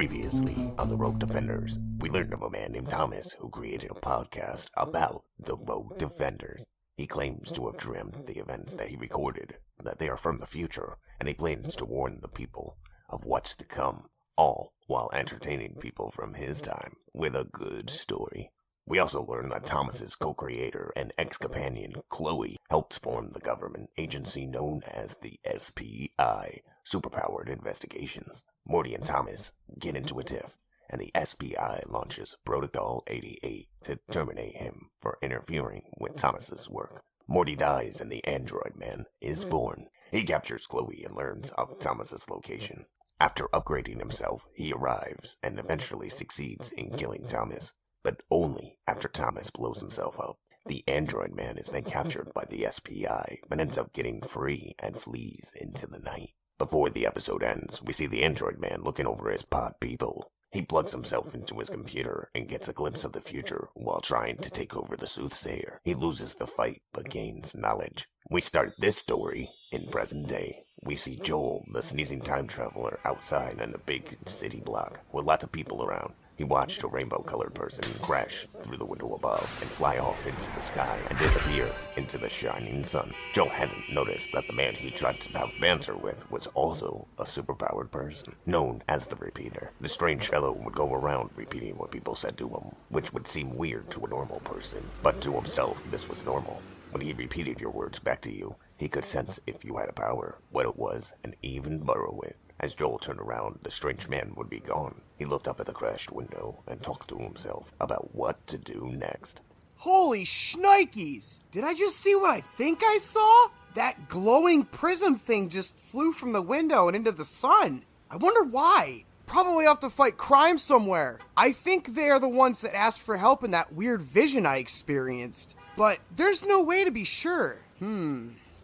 Previously on the Rogue Defenders, we learned of a man named Thomas who created a podcast about the Rogue Defenders. He claims to have dreamt the events that he recorded, that they are from the future, and he plans to warn the people of what's to come, all while entertaining people from his time with a good story. We also learned that Thomas's co-creator and ex-companion, Chloe, helped form the government agency known as the SPI, Superpowered Investigations. Morty and Thomas get into a tiff, and the SPI launches Protocol 88 to terminate him for interfering with Thomas's work. Morty dies and the android man is born. He captures Chloe and learns of Thomas's location. After upgrading himself, he arrives and eventually succeeds in killing Thomas, but only after Thomas blows himself up. The android man is then captured by the SPI, but ends up getting free and flees into the night. Before the episode ends, we see the android man looking over his pod people. He plugs himself into his computer and gets a glimpse of the future while trying to take over the soothsayer. He loses the fight, but gains knowledge. We start this story in present day. We see Joel, the sneezing time traveler, outside in a big city block with lots of people around. He watched a rainbow-colored person crash through the window above and fly off into the sky and disappear into the shining sun. Joel hadn't noticed that the man he tried to have banter with was also a superpowered person, known as the Repeater. The strange fellow would go around repeating what people said to him, which would seem weird to a normal person, but to himself this was normal. When he repeated your words back to you, he could sense if you had a power, what it was, and even borrow it. As Joel turned around, the strange man would be gone. He looked up at the crashed window and talked to himself about what to do next. Holy shnikes! Did I just see what I think I saw? That glowing prism thing just flew from the window and into the sun. I wonder why. Probably off to fight crime somewhere. I think they are the ones that asked for help in that weird vision I experienced. But there's no way to be sure.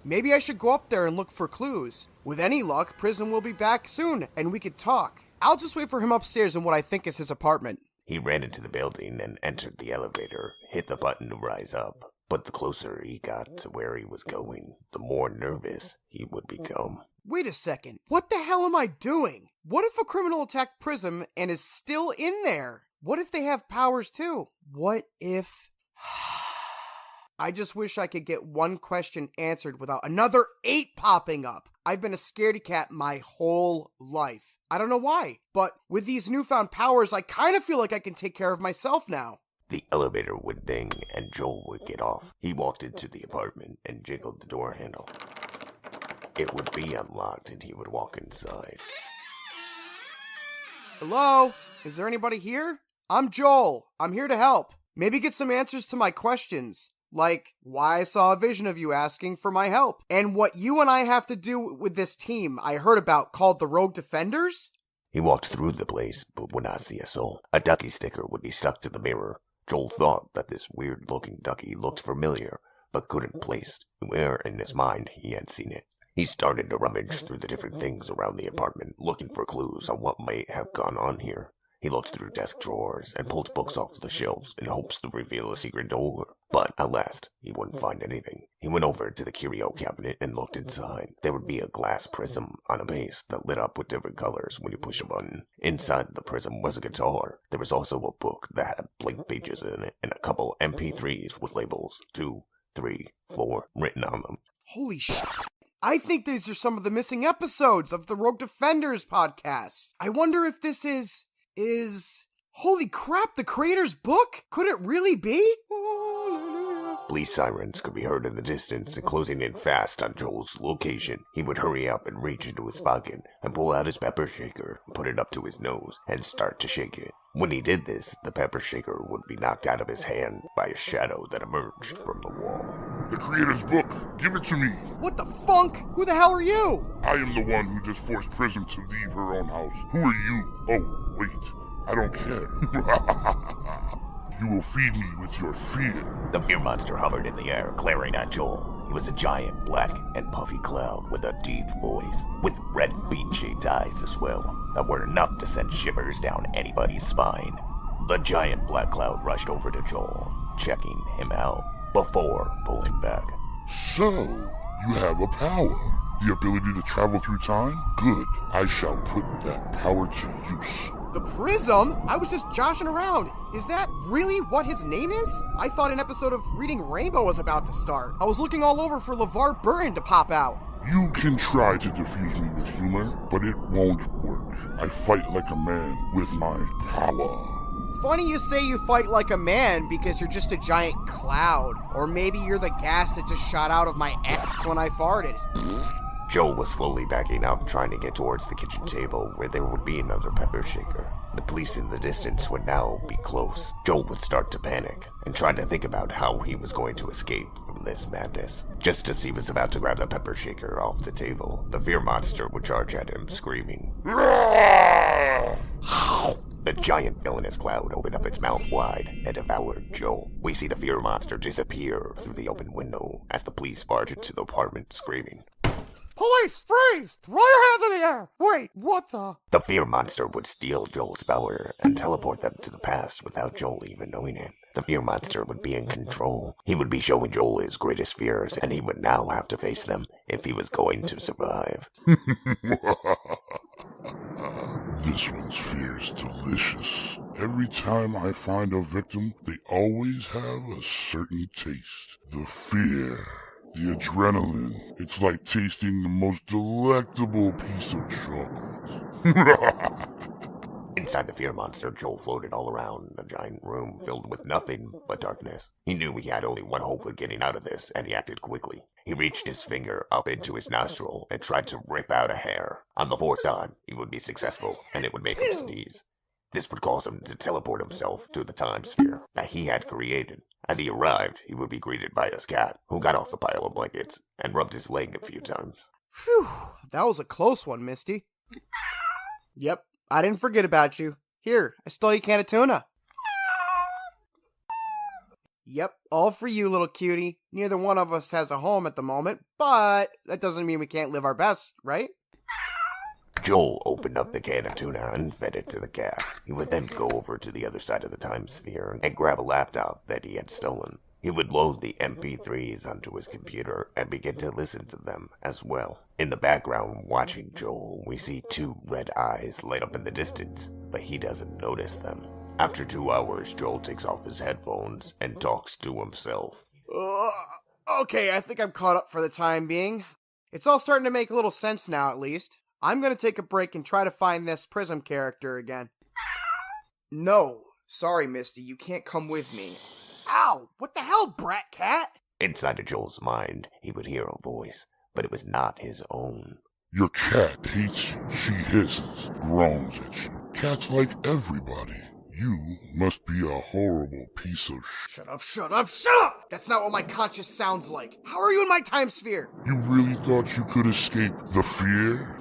Maybe I should go up there and look for clues. With any luck, Prism will be back soon, and we could talk. I'll just wait for him upstairs in what I think is his apartment. He ran into the building and entered the elevator, hit the button to rise up. But the closer he got to where he was going, the more nervous he would become. Wait a second. What the hell am I doing? What if a criminal attacked Prism and is still in there? What if they have powers too? What if... I just wish I could get one question answered without another 8 popping up. I've been a scaredy cat my whole life. I don't know why, but with these newfound powers, I kind of feel like I can take care of myself now. The elevator would ding and Joel would get off. He walked into the apartment and jiggled the door handle. It would be unlocked and he would walk inside. Hello? Is there anybody here? I'm Joel. I'm here to help. Maybe get some answers to my questions. Like, why I saw a vision of you asking for my help. And what you and I have to do with this team I heard about called the Rogue Defenders? He walked through the place, but would not see a soul. A ducky sticker would be stuck to the mirror. Joel thought that this weird-looking ducky looked familiar, but couldn't place where in his mind he had seen it. He started to rummage through the different things around the apartment, looking for clues on what might have gone on here. He looked through desk drawers and pulled books off the shelves in hopes to reveal a secret door. But at last, he wouldn't find anything. He went over to the curio cabinet and looked inside. There would be a glass prism on a base that lit up with different colors when you push a button. Inside the prism was a guitar. There was also a book that had blank pages in it and a couple MP3s with labels 2, 3, 4 written on them. Holy shit. I think these are some of the missing episodes of the Rogue Defenders podcast. I wonder if this is... Holy crap, the creator's book? Could it really be? Police sirens could be heard in the distance and closing in fast on Joel's location. He would hurry up and reach into his pocket and pull out his pepper shaker, put it up to his nose, and start to shake it. When he did this, the pepper shaker would be knocked out of his hand by a shadow that emerged from the wall. The creator's book. Give it to me. What the funk? Who the hell are you? I am the one who just forced Prism to leave her own house. Who are you? Oh, wait. I don't care. You will feed me with your fear. The fear monster hovered in the air, glaring at Joel. He was a giant, black and puffy cloud with a deep voice, with red bean-shaped eyes as well, that were enough to send shivers down anybody's spine. The giant black cloud rushed over to Joel, checking him out, before pulling back. So, you have a power. The ability to travel through time? Good. I shall put that power to use. The Prism? I was just joshing around. Is that really what his name is? I thought an episode of Reading Rainbow was about to start. I was looking all over for LeVar Burton to pop out. You can try to defuse me with humor, but it won't work. I fight like a man with my power. Funny you say you fight like a man because you're just a giant cloud. Or maybe you're the gas that just shot out of my ass when I farted. Joel was slowly backing up, trying to get towards the kitchen table where there would be another pepper shaker. The police in the distance would now be close. Joel would start to panic and try to think about how he was going to escape from this madness. Just as he was about to grab the pepper shaker off the table, the fear monster would charge at him, screaming. The giant villainous cloud opened up its mouth wide and devoured Joel. We see the fear monster disappear through the open window as the police barge into the apartment, screaming. Police, freeze! Throw your hands in the air! Wait, what the? The fear monster would steal Joel's power and teleport them to the past without Joel even knowing it. The fear monster would be in control. He would be showing Joel his greatest fears, and he would now have to face them if he was going to survive. This one's fear is delicious. Every time I find a victim, they always have a certain taste. The fear. The adrenaline. It's like tasting the most delectable piece of chocolate. Inside the fear monster, Joel floated all around the giant room filled with nothing but darkness. He knew he had only one hope of getting out of this, and he acted quickly. He reached his finger up into his nostril and tried to rip out a hair. On the fourth time, he would be successful, and it would make him sneeze. This would cause him to teleport himself to the time sphere that he had created. As he arrived, he would be greeted by his cat, who got off the pile of blankets and rubbed his leg a few times. Phew, that was a close one, Misty. Yep, I didn't forget about you. Here, I stole you a can of tuna. Yep, all for you, little cutie. Neither one of us has a home at the moment, but that doesn't mean we can't live our best, right? Joel opened up the can of tuna and fed it to the cat. He would then go over to the other side of the time sphere and grab a laptop that he had stolen. He would load the MP3s onto his computer and begin to listen to them as well. In the background, watching Joel, we see two red eyes light up in the distance, but he doesn't notice them. After 2 hours, Joel takes off his headphones and talks to himself. Okay, I think I'm caught up for the time being. It's all starting to make a little sense now, at least. I'm gonna take a break and try to find this Prism character again. No, sorry, Misty, you can't come with me. Ow! What the hell, brat cat? Inside of Joel's mind, he would hear a voice, but it was not his own. Your cat hates you. She hisses, groans at you. Cats like everybody. You must be a horrible piece of Shut up, shut up, shut up! That's not what my conscience sounds like. How are you in my time sphere? You really thought you could escape the fear?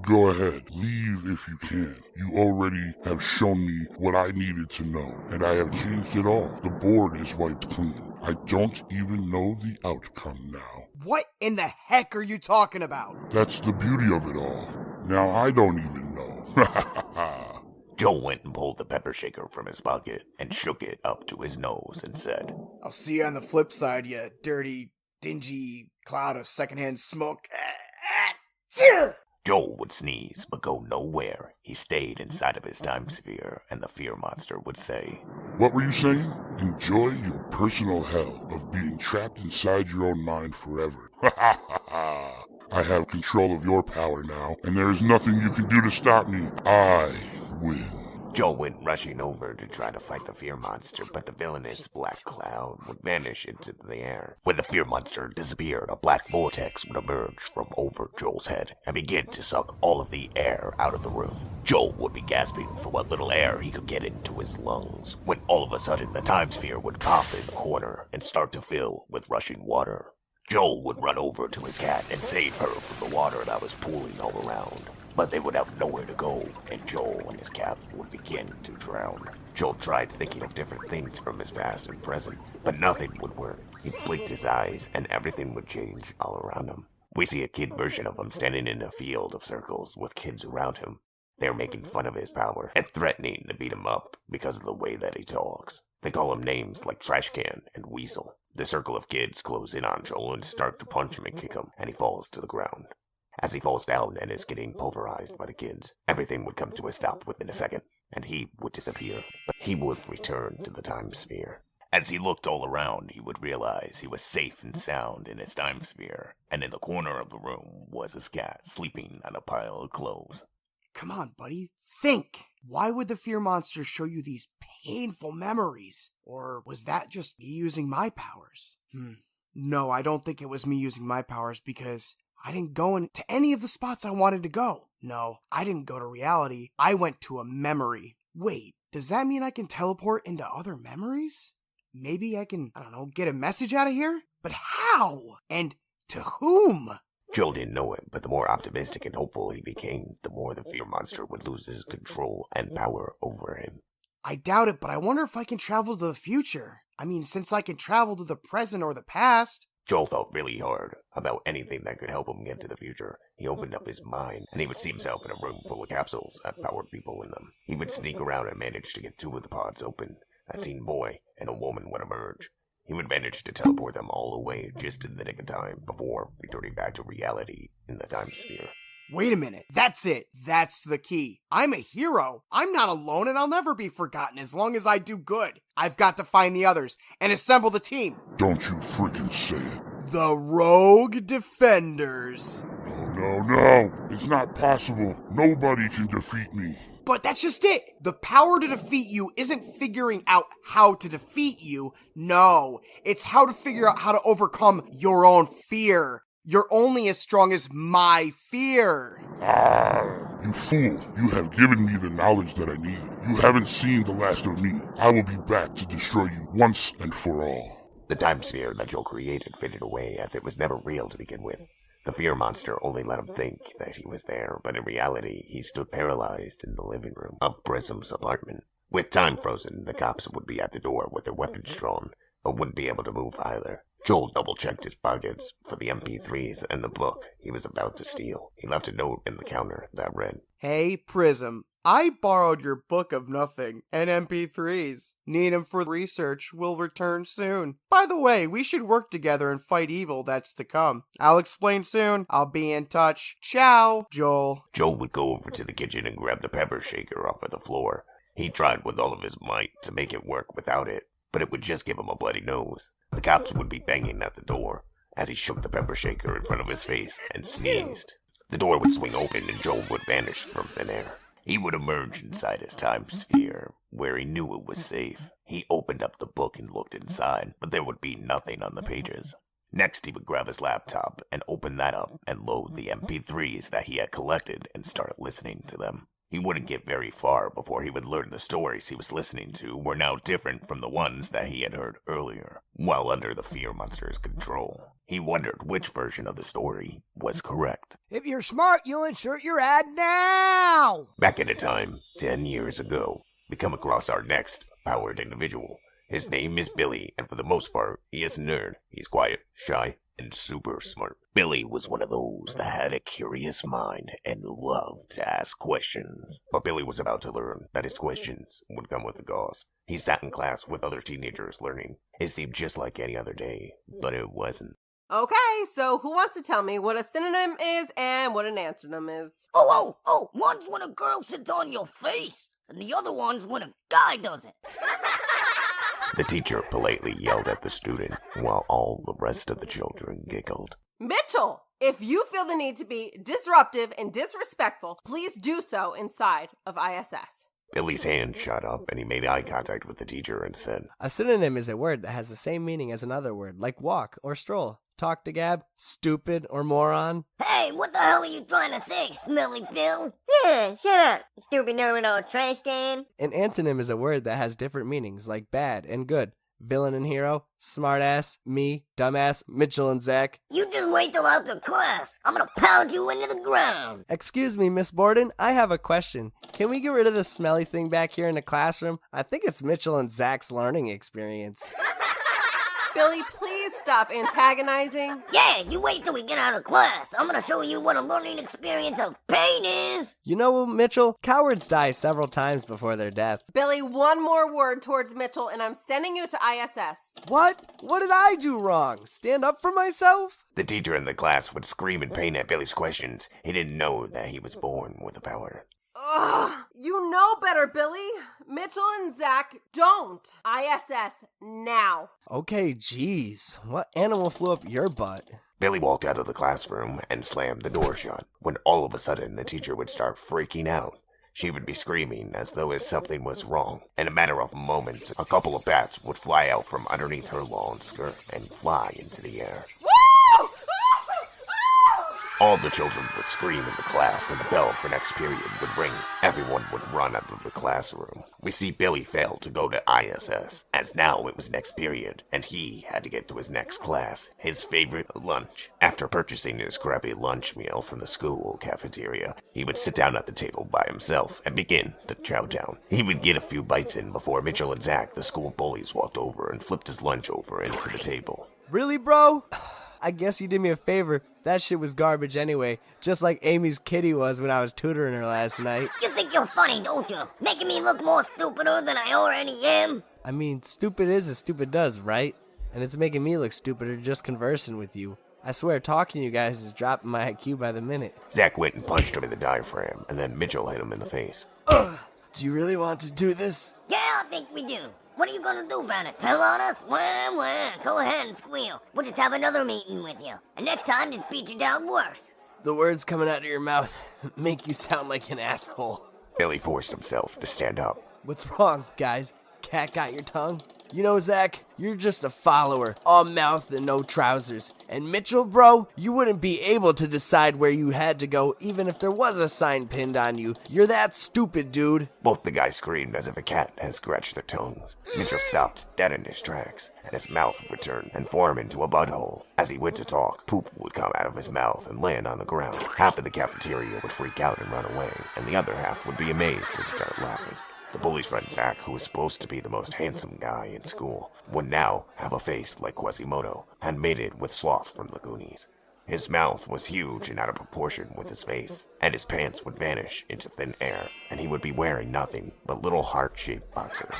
Go ahead, leave if you can. You already have shown me what I needed to know, and I have changed it all. The board is wiped clean. I don't even know the outcome now. What in the heck are you talking about? That's the beauty of it all. Now I don't even know. Joel went and pulled the pepper shaker from his pocket and shook it up to his nose and said, I'll see you on the flip side, you dirty, dingy cloud of secondhand smoke. Joel would sneeze but go nowhere. He stayed inside of his time sphere, and the fear monster would say, What were you saying? Enjoy your personal hell of being trapped inside your own mind forever. I have control of your power now, and there is nothing you can do to stop me. I win. Joel went rushing over to try to fight the fear monster, but the villainous black cloud would vanish into the air. When the fear monster disappeared, a black vortex would emerge from over Joel's head and begin to suck all of the air out of the room. Joel would be gasping for what little air he could get into his lungs, when all of a sudden the time sphere would pop in the corner and start to fill with rushing water. Joel would run over to his cat and save her from the water that was pooling all around. But they would have nowhere to go, and Joel and his cat would begin to drown. Joel tried thinking of different things from his past and present, but nothing would work. He blinked his eyes, and everything would change all around him. We see a kid version of him standing in a field of circles with kids around him. They're making fun of his power and threatening to beat him up because of the way that he talks. They call him names like Trash Can and Weasel. The circle of kids close in on Joel and start to punch him and kick him, and he falls to the ground. As he falls down and is getting pulverized by the kids, everything would come to a stop within a second, and he would disappear. But he would return to the time sphere. As he looked all around, he would realize he was safe and sound in his time sphere, and in the corner of the room was his cat sleeping on a pile of clothes. Come on, buddy. Think. Why would the fear monster show you these painful memories? Or was that just me using my powers? No, I don't think it was me using my powers because I didn't go into any of the spots I wanted to go. No, I didn't go to reality. I went to a memory. Wait, does that mean I can teleport into other memories? Maybe I can, get a message out of here? But how? And to whom? Joel didn't know it, but the more optimistic and hopeful he became, the more the fear monster would lose his control and power over him. I doubt it, but I wonder if I can travel to the future. I mean, since I can travel to the present or the past. Joel thought really hard about anything that could help him get to the future. He opened up his mind, and he would see himself in a room full of capsules that powered people in them. He would sneak around and manage to get 2 of the pods open. A teen boy and a woman would emerge. He would manage to teleport them all away just in the nick of time before returning back to reality in the time sphere. Wait a minute. That's it. That's the key. I'm a hero. I'm not alone and I'll never be forgotten as long as I do good. I've got to find the others and assemble the team. Don't you freaking say it. The Rogue Defenders. No. It's not possible. Nobody can defeat me. But that's just it. The power to defeat you isn't figuring out how to defeat you. No, it's how to figure out how to overcome your own fear. You're only as strong as my fear. You fool. You have given me the knowledge that I need. You haven't seen the last of me. I will be back to destroy you once and for all. The time sphere that Joel created faded away as it was never real to begin with. The fear monster only let him think that he was there, but in reality, he stood paralyzed in the living room of Prism's apartment. With time frozen, the cops would be at the door with their weapons drawn, but wouldn't be able to move either. Joel double-checked his pockets for the MP3s and the book he was about to steal. He left a note in the counter that read, "Hey, Prism, I borrowed your book of nothing and MP3s. Need 'em for research. Will return soon. By the way, we should work together and fight evil that's to come. I'll explain soon. I'll be in touch. Ciao, Joel." Joel would go over to the kitchen and grab the pepper shaker off of the floor. He tried with all of his might to make it work without it, but it would just give him a bloody nose. The cops would be banging at the door as he shook the pepper shaker in front of his face and sneezed. The door would swing open and Joel would vanish from thin air. He would emerge inside his time sphere, where he knew it was safe. He opened up the book and looked inside, but there would be nothing on the pages. Next, he would grab his laptop and open that up and load the MP3s that he had collected and start listening to them. He wouldn't get very far before he would learn the stories he was listening to were now different from the ones that he had heard earlier, while under the fear monster's control. He wondered which version of the story was correct. If you're smart, you'll insert your ad now! Back at a time, 10 years ago, we come across our next powered individual. His name is Billy, and for the most part, he is a nerd. He's quiet, shy, and super smart. Billy was one of those that had a curious mind and loved to ask questions. But Billy was about to learn that his questions would come with a cost. He sat in class with other teenagers learning. It seemed just like any other day, but it wasn't. Okay, so who wants to tell me what a synonym is and what an antonym is? Oh, one's when a girl sits on your face, and the other one's when a guy does it. The teacher politely yelled at the student, while all the rest of the children giggled. Mitchell, if you feel the need to be disruptive and disrespectful, please do so inside of ISS. Billy's hand shot up, and he made eye contact with the teacher and said, A synonym is a word that has the same meaning as another word, like walk or stroll, talk to Gab, stupid or moron. Hey, what the hell are you trying to say, Smelly Bill? Yeah, shut up, stupid know-it-all trash can. An antonym is a word that has different meanings, like bad and good, villain and hero, smartass, me, dumbass, Mitchell and Zach. You just wait till after class. I'm gonna pound you into the ground. Excuse me, Miss Borden, I have a question. Can we get rid of this smelly thing back here in the classroom? I think it's Mitchell and Zach's learning experience. Billy, please stop antagonizing. Yeah, you wait till we get out of class. I'm gonna show you what a learning experience of pain is. You know, Mitchell, cowards die several times before their death. Billy, one more word towards Mitchell and I'm sending you to ISS. What? What did I do wrong? Stand up for myself? The teacher in the class would scream in pain at Billy's questions. He didn't know that he was born with a power. Ugh, you know better, Billy. Mitchell and Zach, don't. ISS now. Okay, geez. What animal flew up your butt? Billy walked out of the classroom and slammed the door shut, when all of a sudden the teacher would start freaking out. She would be screaming as though something was wrong. In a matter of moments, a couple of bats would fly out from underneath her lawn skirt and fly into the air. All the children would scream in the class, and the bell for next period would ring. Everyone would run out of the classroom. We see Billy fail to go to ISS, as now it was next period, and he had to get to his next class, his favorite lunch. After purchasing his crappy lunch meal from the school cafeteria, he would sit down at the table by himself and begin to chow down. He would get a few bites in before Mitchell and Zach, the school bullies, walked over and flipped his lunch over into the table. Really, bro? I guess you did me a favor. That shit was garbage anyway, just like Amy's kitty was when I was tutoring her last night. You think you're funny, don't you? Making me look more stupider than I already am? I mean, stupid is as stupid does, right? And it's making me look stupider just conversing with you. I swear, talking to you guys is dropping my IQ by the minute. Zach went and punched him in the diaphragm, and then Mitchell hit him in the face. Do you really want to do this? Yeah, I think we do. What are you gonna do about it? Tell on us? Wah. Go ahead and squeal. We'll just have another meeting with you. And next time, just beat you down worse. The words coming out of your mouth make you sound like an asshole. Billy forced himself to stand up. What's wrong, guys? Cat got your tongue? You know, Zach, you're just a follower, all mouth and no trousers. And Mitchell, bro, you wouldn't be able to decide where you had to go even if there was a sign pinned on you. You're that stupid, dude. Both the guys screamed as if a cat had scratched their tongues. Mitchell stopped dead in his tracks, and his mouth would turn and form into a butthole. As he went to talk, poop would come out of his mouth and land on the ground. Half of the cafeteria would freak out and run away, and the other half would be amazed and start laughing. The bully's friend Zach, who was supposed to be the most handsome guy in school, would now have a face like Quasimodo, had mated with Sloth from the Goonies. His mouth was huge and out of proportion with his face, and his pants would vanish into thin air, and he would be wearing nothing but little heart-shaped boxers.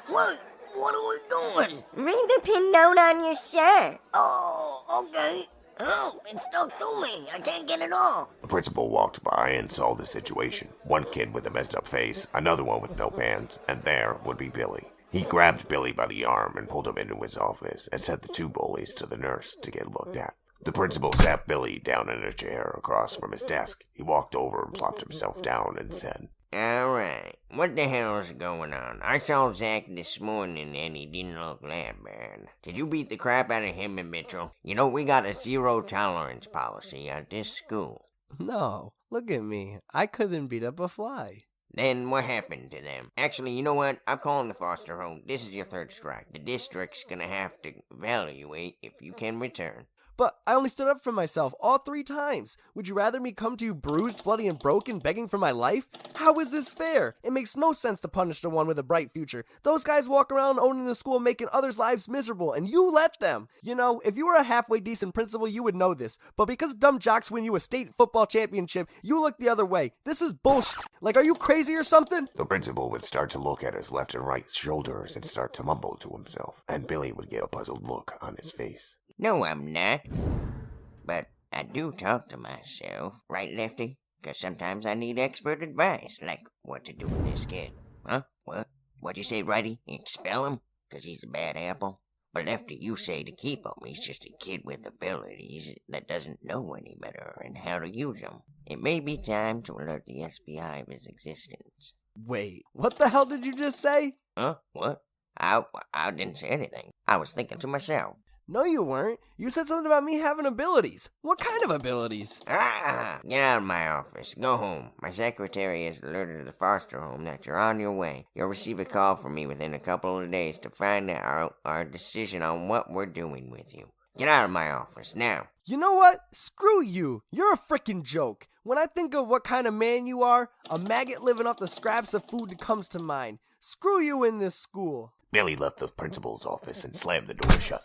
What? What are we doing? Read the pin note on your shirt. Oh, okay. Oh, it's stuck to me. I can't get it off. The principal walked by and saw the situation. One kid with a messed up face, another one with no pants, and there would be Billy. He grabbed Billy by the arm and pulled him into his office and sent the two bullies to the nurse to get looked at. The principal sat Billy down in a chair across from his desk. He walked over and plopped himself down and said, Alright, what the hell's going on? I saw Zach this morning and he didn't look that bad. Did you beat the crap out of him and Mitchell? You know, we got a zero tolerance policy at this school. No, look at me. I couldn't beat up a fly. Then what happened to them? Actually, you know what? I'm calling the foster home. This is your third strike. The district's gonna have to evaluate if you can return. But I only stood up for myself all 3 times. Would you rather me come to you bruised, bloody, and broken, begging for my life? How is this fair? It makes no sense to punish the one with a bright future. Those guys walk around owning the school, making others' lives miserable, and you let them. You know, if you were a halfway decent principal, you would know this. But because dumb jocks win you a state football championship, you look the other way. This is bullshit. Like, are you crazy or something? The principal would start to look at his left and right shoulders and start to mumble to himself, and Billy would get a puzzled look on his face. No, I'm not. But I do talk to myself, right, Lefty? Because sometimes I need expert advice, like what to do with this kid. Huh? What? What'd you say, Righty? Expel him? Because he's a bad apple? But Lefty, you say to keep him. He's just a kid with abilities that doesn't know any better and how to use them. It may be time to alert the SBI of his existence. Wait, what the hell did you just say? Huh? What? I didn't say anything. I was thinking to myself. No, you weren't. You said something about me having abilities. What kind of abilities? Get out of my office. Go home. My secretary has alerted the foster home that you're on your way. You'll receive a call from me within a couple of days to find out our decision on what we're doing with you. Get out of my office, now. You know what? Screw you. You're a frickin' joke. When I think of what kind of man you are, a maggot living off the scraps of food that comes to mind. Screw you in this school. Billy left the principal's office and slammed the door shut.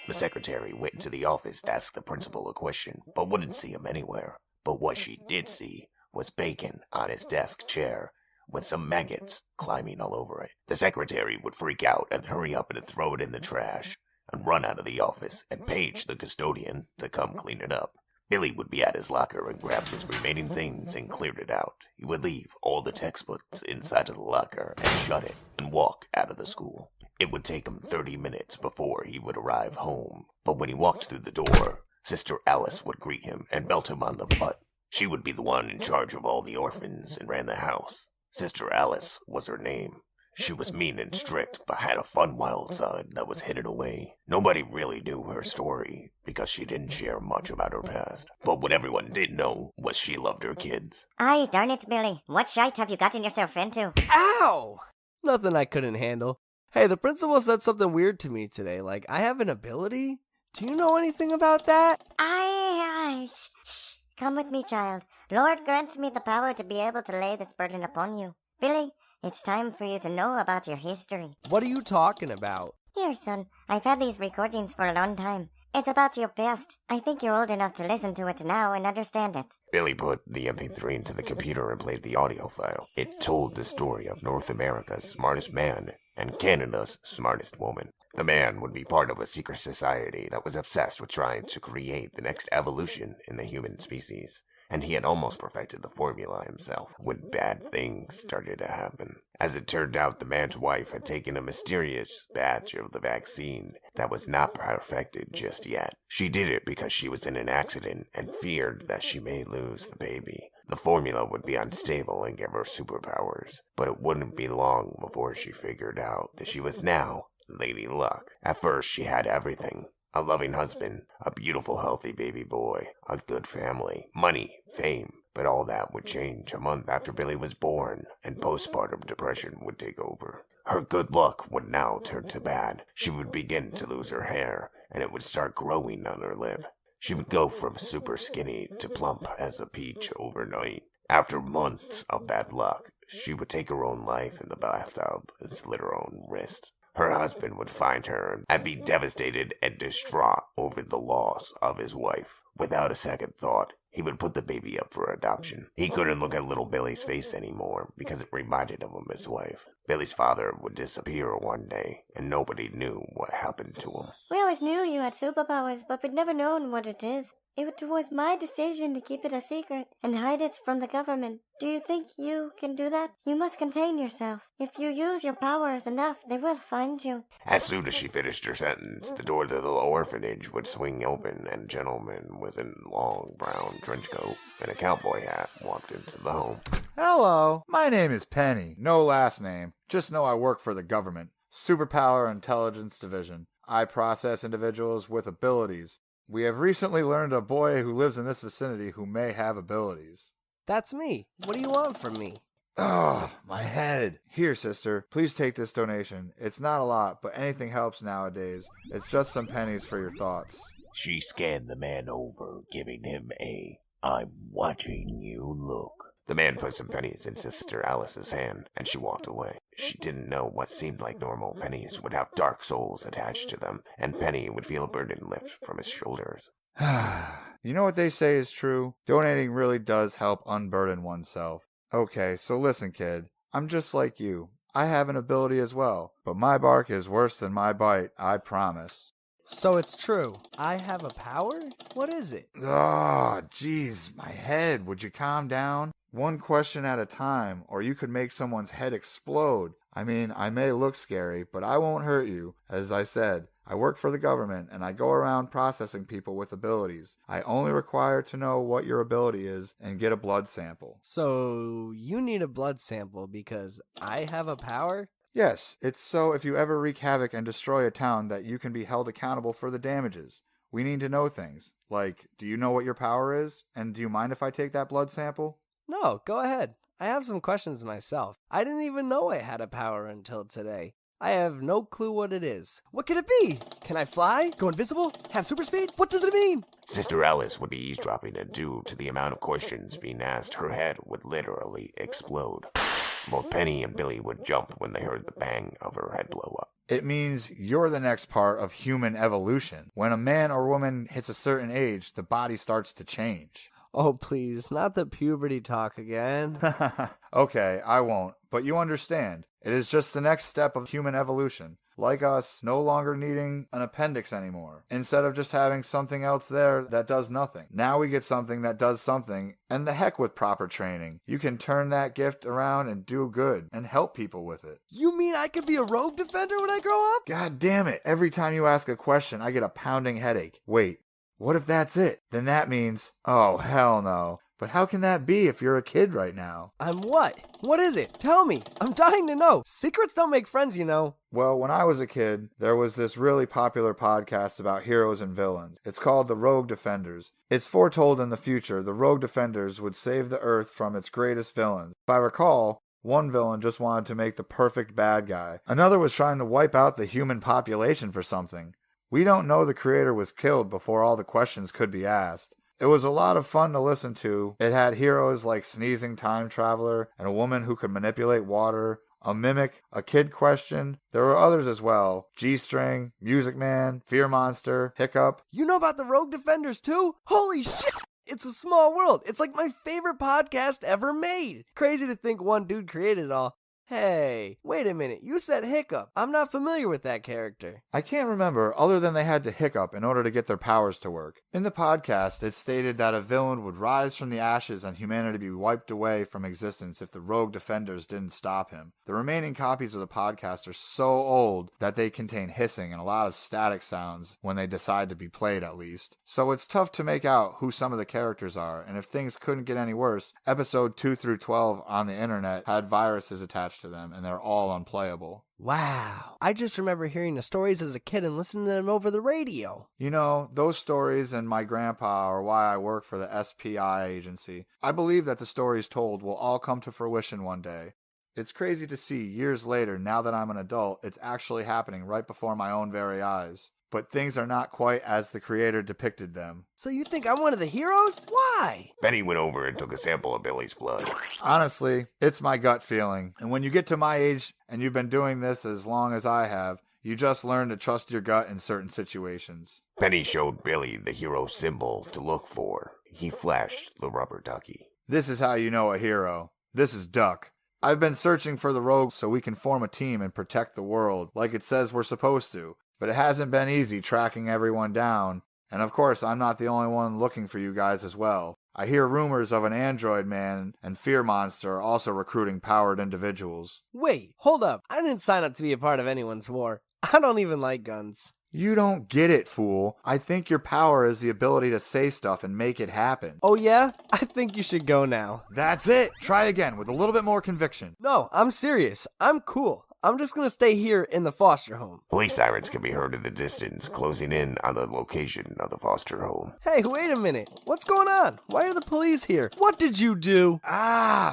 The secretary went into the office to ask the principal a question, but wouldn't see him anywhere. But what she did see was Bacon on his desk chair, with some maggots climbing all over it. The secretary would freak out and hurry up and throw it in the trash, and run out of the office and page the custodian to come clean it up. Billy would be at his locker and grab his remaining things and cleared it out. He would leave all the textbooks inside of the locker and shut it and walk out of the school. It would take him 30 minutes before he would arrive home, but when he walked through the door, Sister Alice would greet him and belt him on the butt. She would be the one in charge of all the orphans and ran the house. Sister Alice was her name. She was mean and strict, but had a fun wild side that was hidden away. Nobody really knew her story, because she didn't share much about her past. But what everyone did know was she loved her kids. Aye, darn it, Billy. What shite have you gotten yourself into? Ow! Nothing I couldn't handle. Hey, the principal said something weird to me today, like I have an ability? Do you know anything about that? Aye, shh. Come with me, child. Lord grants me the power to be able to lay this burden upon you. Billy, it's time for you to know about your history. What are you talking about? Here, son, I've had these recordings for a long time. It's about your past. I think you're old enough to listen to it now and understand it. Billy put the MP3 into the computer and played the audio file. It told the story of North America's smartest man and Canada's smartest woman. The man would be part of a secret society that was obsessed with trying to create the next evolution in the human species. And he had almost perfected the formula himself when bad things started to happen. As it turned out, the man's wife had taken a mysterious batch of the vaccine that was not perfected just yet. She did it because she was in an accident and feared that she may lose the baby. The formula would be unstable and give her superpowers, but it wouldn't be long before she figured out that she was now Lady Luck. At first, she had everything. A loving husband, a beautiful, healthy baby boy, a good family, money, fame. But all that would change a month after Billy was born, and postpartum depression would take over. Her good luck would now turn to bad. She would begin to lose her hair, and it would start growing on her lip. She would go from super skinny to plump as a peach overnight. After months of bad luck, she would take her own life in the bathtub and slit her own wrist. Her husband would find her and be devastated and distraught over the loss of his wife. Without a second thought, he would put the baby up for adoption. He couldn't look at little Billy's face anymore because it reminded him of his wife. Billy's father would disappear one day, and nobody knew what happened to him. We always knew you had superpowers, but we'd never known what it is. It was my decision to keep it a secret and hide it from the government. Do you think you can do that? You must contain yourself. If you use your powers enough, they will find you. As soon as she finished her sentence, the door to the orphanage would swing open, and a gentleman with a long brown trench coat and a cowboy hat walked into the home. Hello, my name is Penny. No last name. Just know I work for the government. Superpower Intelligence Division. I process individuals with abilities. We have recently learned a boy who lives in this vicinity who may have abilities. That's me. What do you want from me? Oh, my head. Here, sister, please take this donation. It's not a lot, but anything helps nowadays. It's just some pennies for your thoughts. She scanned the man over, giving him a "I'm watching you" look. The man put some pennies in Sister Alice's hand, and she walked away. She didn't know what seemed like normal pennies would have dark souls attached to them, and Penny would feel a burden lift from his shoulders. You know what they say is true? Donating really does help unburden oneself. Okay, so listen, kid. I'm just like you. I have an ability as well, but my bark is worse than my bite, I promise. So it's true. I have a power? What is it? Oh, jeez, my head. Would you calm down? One question at a time, or you could make someone's head explode. I mean, I may look scary, but I won't hurt you. As I said, I work for the government, and I go around processing people with abilities. I only require to know what your ability is and get a blood sample. So you need a blood sample because I have a power? Yes, it's so if you ever wreak havoc and destroy a town that you can be held accountable for the damages. We need to know things, like, do you know what your power is? And do you mind if I take that blood sample? No, go ahead. I have some questions myself. I didn't even know I had a power until today. I have no clue what it is. What could it be? Can I fly? Go invisible? Have super speed? What does it mean? Sister Alice would be eavesdropping, and due to the amount of questions being asked, her head would literally explode. Both Penny and Billy would jump when they heard the bang of her head blow up. It means you're the next part of human evolution. When a man or woman hits a certain age, the body starts to change. Oh, please, not the puberty talk again. Okay, I won't, but you understand. It is just the next step of human evolution. Like us, no longer needing an appendix anymore. Instead of just having something else there that does nothing. Now we get something that does something, and the heck with proper training. You can turn that gift around and do good, and help people with it. You mean I could be a rogue defender when I grow up? God damn it, every time you ask a question, I get a pounding headache. Wait, what if that's it? Then that means, oh hell no. But how can that be if you're a kid right now? I'm what? What is it? Tell me. I'm dying to know. Secrets don't make friends, you know. Well, when I was a kid, there was this really popular podcast about heroes and villains. It's called The Rogue Defenders. It's foretold in the future the Rogue Defenders would save the Earth from its greatest villains. If I recall, one villain just wanted to make the perfect bad guy. Another was trying to wipe out the human population for something. We don't know the creator was killed before all the questions could be asked. It was a lot of fun to listen to. It had heroes like Sneezing Time Traveler and a woman who could manipulate water, a mimic, a kid question. There were others as well. G-String, Music Man, Fear Monster, Hiccup. You know about the Rogue Defenders too? Holy shit! It's a small world. It's like my favorite podcast ever made. Crazy to think one dude created it all. Hey, wait a minute. You said Hiccup. I'm not familiar with that character. I can't remember other than they had to hiccup in order to get their powers to work. In the podcast, it stated that a villain would rise from the ashes and humanity be wiped away from existence if the Rogue Defenders didn't stop him. The remaining copies of the podcast are so old that they contain hissing and a lot of static sounds when they decide to be played, at least. So it's tough to make out who some of the characters are, and if things couldn't get any worse, episode 2 through 12 on the internet had viruses attached to them, and they're all unplayable. Wow. I just remember hearing the stories as a kid and listening to them over the radio. You know, those stories and my grandpa are why I work for the SPI agency. I believe that the stories told will all come to fruition one day. It's crazy to see years later, now that I'm an adult, it's actually happening right before my own very eyes. But things are not quite as the creator depicted them. So you think I'm one of the heroes? Why? Benny went over and took a sample of Billy's blood. Honestly, it's my gut feeling. And when you get to my age and you've been doing this as long as I have, you just learn to trust your gut in certain situations. Benny showed Billy the hero symbol to look for. He flashed the rubber ducky. This is how you know a hero. This is Duck. I've been searching for the rogues so we can form a team and protect the world like it says we're supposed to. But it hasn't been easy tracking everyone down. And of course, I'm not the only one looking for you guys as well. I hear rumors of an android man and Fear Monster are also recruiting powered individuals. Wait, hold up. I didn't sign up to be a part of anyone's war. I don't even like guns. You don't get it, fool. I think your power is the ability to say stuff and make it happen. Oh yeah? I think you should go now. That's it. Try again with a little bit more conviction. No, I'm serious. I'm cool. I'm just gonna stay here in the foster home. Police sirens can be heard in the distance, closing in on the location of the foster home. Hey, wait a minute. What's going on? Why are the police here? What did you do?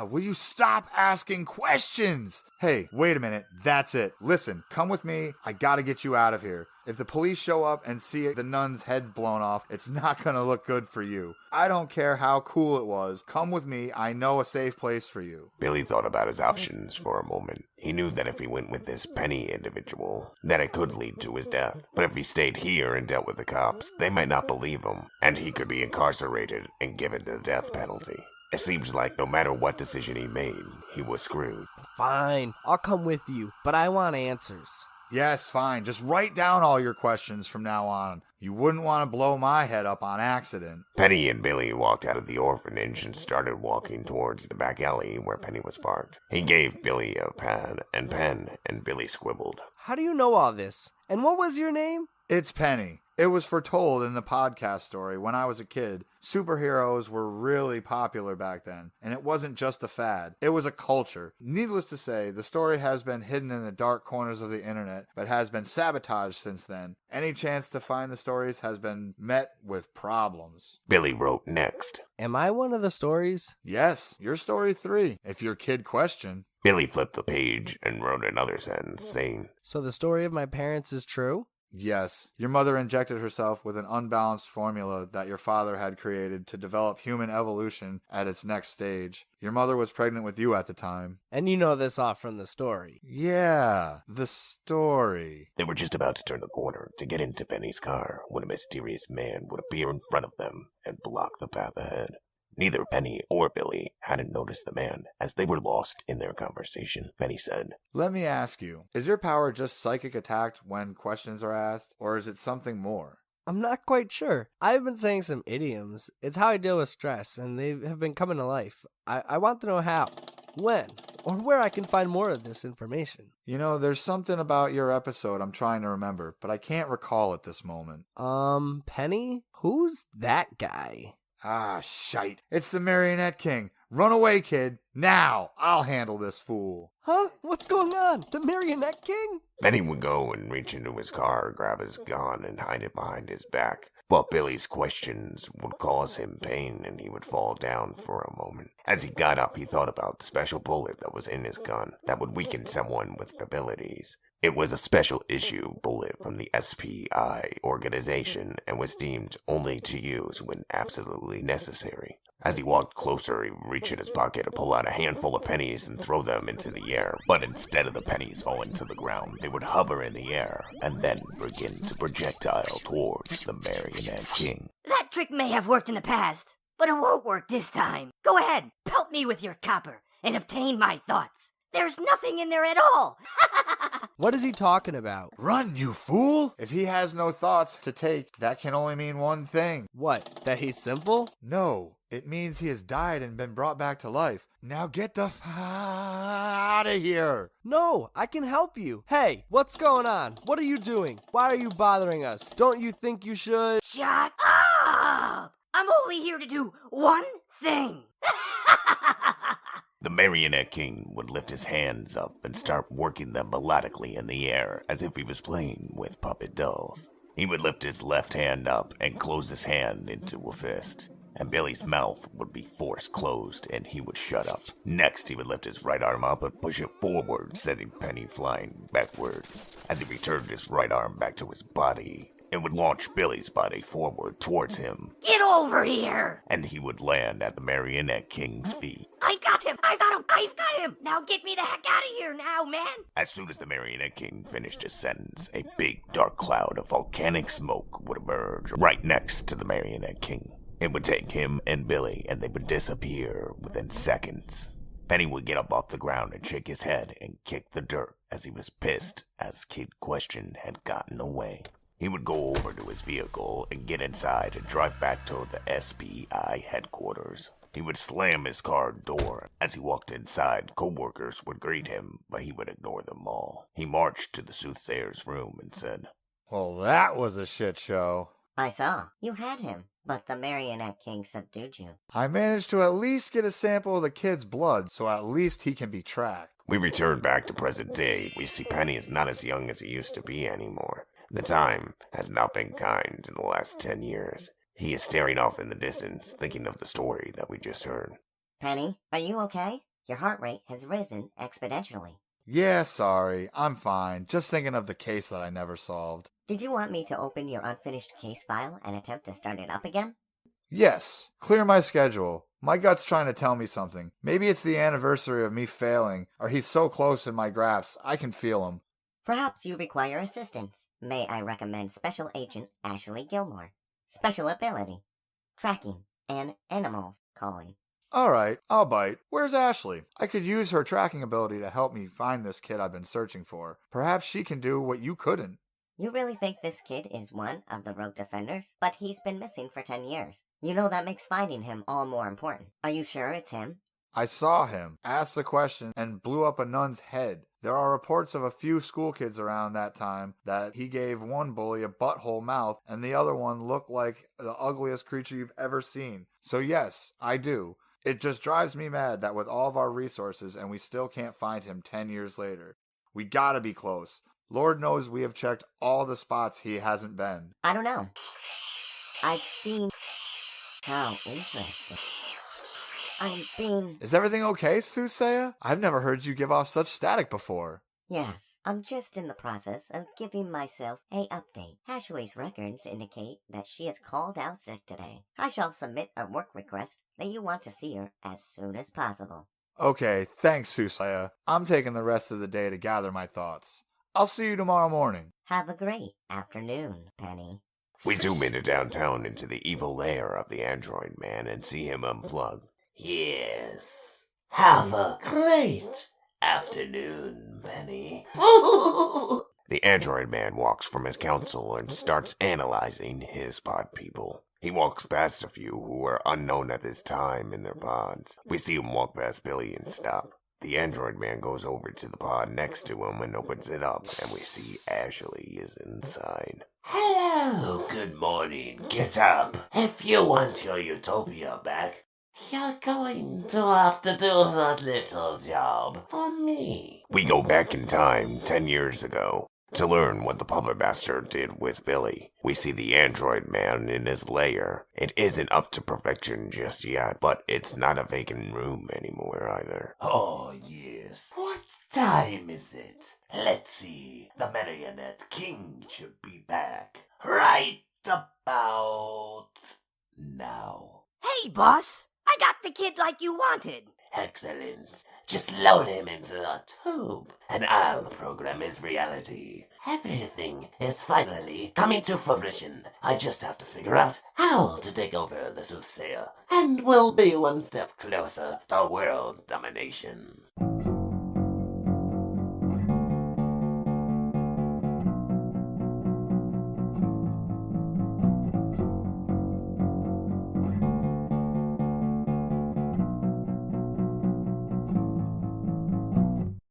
Will you stop asking questions? Hey, wait a minute. That's it. Listen, come with me. I gotta get you out of here. If the police show up and see the nun's head blown off, it's not gonna look good for you. I don't care how cool it was. Come with me. I know a safe place for you. Billy thought about his options for a moment. He knew that if he went with this Penny individual, that it could lead to his death. But if he stayed here and dealt with the cops, they might not believe him, and he could be incarcerated and given the death penalty. It seems like no matter what decision he made, he was screwed. Fine, I'll come with you, but I want answers. Yes, fine. Just write down all your questions from now on. You wouldn't want to blow my head up on accident. Penny and Billy walked out of the orphanage and started walking towards the back alley where Penny was parked. He gave Billy a pad and pen, and Billy scribbled. How do you know all this? And what was your name? It's Penny. It was foretold in the podcast story when I was a kid. Superheroes were really popular back then, and it wasn't just a fad. It was a culture. Needless to say, the story has been hidden in the dark corners of the internet, but has been sabotaged since then. Any chance to find the stories has been met with problems. Billy wrote next. Am I one of the stories? Yes, you're story 3, if your kid question. Billy flipped the page and wrote another sentence saying, So the story of my parents is true? Yes, your mother injected herself with an unbalanced formula that your father had created to develop human evolution at its next stage. Your mother was pregnant with you at the time. And you know this off from the story. Yeah, the story. They were just about to turn the corner to get into Penny's car when a mysterious man would appear in front of them and block the path ahead. Neither Penny or Billy hadn't noticed the man, as they were lost in their conversation. Penny said, Let me ask you, is your power just psychic attack when questions are asked, or is it something more? I'm not quite sure. I've been saying some idioms. It's how I deal with stress, and they have been coming to life. I want to know how, when, or where I can find more of this information. You know, there's something about your episode I'm trying to remember, but I can't recall at this moment. Penny? Who's that guy? Ah, shite. It's the Marionette King. Run away, kid. Now, I'll handle this fool. Huh? What's going on? The Marionette King? Penny would go and reach into his car, grab his gun, and hide it behind his back. But Billy's questions would cause him pain, and he would fall down for a moment. As he got up, he thought about the special bullet that was in his gun that would weaken someone with abilities. It was a special issue bullet from the SPI organization and was deemed only to use when absolutely necessary. As he walked closer, he would reach in his pocket to pull out a handful of pennies and throw them into the air. But instead of the pennies falling to the ground, they would hover in the air and then begin to projectile towards the Marionette King. That trick may have worked in the past, but it won't work this time. Go ahead, pelt me with your copper and obtain my thoughts. There's nothing in there at all. What is he talking about? Run, you fool! If he has no thoughts to take, that can only mean one thing. What? That he's simple? No, it means he has died and been brought back to life. Now get the out of here! No, I can help you. Hey, what's going on? What are you doing? Why are you bothering us? Don't you think you should? Shut up! I'm only here to do one thing. The Marionette King would lift his hands up and start working them melodically in the air as if he was playing with puppet dolls. He would lift his left hand up and close his hand into a fist, and Billy's mouth would be forced closed and he would shut up. Next, he would lift his right arm up and push it forward, sending Penny flying backwards. As he returned his right arm back to his body, it would launch Billy's body forward towards him. Get over here! And he would land at the Marionette King's feet. I've got him! I've got him! Now get me the heck out of here now, man! As soon as the Marionette King finished his sentence, a big dark cloud of volcanic smoke would emerge right next to the Marionette King. It would take him and Billy, and they would disappear within seconds. Penny would get up off the ground and shake his head and kick the dirt as he was pissed as Kid Question had gotten away. He would go over to his vehicle and get inside and drive back to the SPI headquarters. He would slam his car door. As he walked inside, co-workers would greet him, but he would ignore them all. He marched to the soothsayer's room and said, Well, that was a shit show. I saw. You had him, but the Marionette King subdued you. I managed to at least get a sample of the kid's blood, so at least he can be tracked. We return back to present day. We see Penny is not as young as he used to be anymore. The time has not been kind in the last 10 years. He is staring off in the distance, thinking of the story that we just heard. Penny, are you okay? Your heart rate has risen exponentially. Yeah, sorry. I'm fine. Just thinking of the case that I never solved. Did you want me to open your unfinished case file and attempt to start it up again? Yes. Clear my schedule. My gut's trying to tell me something. Maybe it's the anniversary of me failing, or he's so close in my graphs, I can feel him. Perhaps you require assistance. May I recommend Special Agent Ashley Gilmore? Special ability: tracking and animal calling. Alright, I'll bite. Where's Ashley? I could use her tracking ability to help me find this kid I've been searching for. Perhaps she can do what you couldn't. You really think this kid is one of the Rogue Defenders? But he's been missing for 10 years. You know that makes finding him all more important. Are you sure it's him? I saw him, asked the question, and blew up a nun's head. There are reports of a few school kids around that time that he gave one bully a butthole mouth and the other one looked like the ugliest creature you've ever seen. So yes, I do. It just drives me mad that with all of our resources and we still can't find him 10 years later. We gotta be close. Lord knows we have checked all the spots he hasn't been. I don't know. I've seen... How interesting. I'm being... Is everything okay, Soothsayer? I've never heard you give off such static before. Yes, I'm just in the process of giving myself a update. Ashley's records indicate that she is called out sick today. I shall submit a work request that you want to see her as soon as possible. Okay, thanks, Susaya. I'm taking the rest of the day to gather my thoughts. I'll see you tomorrow morning. Have a great afternoon, Penny. We zoom into downtown into the evil lair of the android man and see him unplug. Yes. Have a great afternoon, Penny. The android man walks from his council and starts analyzing his pod people. He walks past a few who were unknown at this time in their pods. We see him walk past Billy and stop. The android man goes over to the pod next to him and opens it up, and we see Ashley is inside. Hello, good morning. Get up. If you want your utopia back, you're going to have to do a little job for me. We go back in time 10 years ago to learn what the puppet master did with Billy. We see the android man in his lair. It isn't up to perfection just yet, but it's not a vacant room anymore either. Oh, yes. What time is it? Let's see. The Marionette King should be back right about now. Hey, boss. I got the kid like you wanted. Excellent. Just load him into a tube, and I'll program his reality. Everything is finally coming to fruition. I just have to figure out how to take over the Soothsayer, and we'll be one step closer to world domination.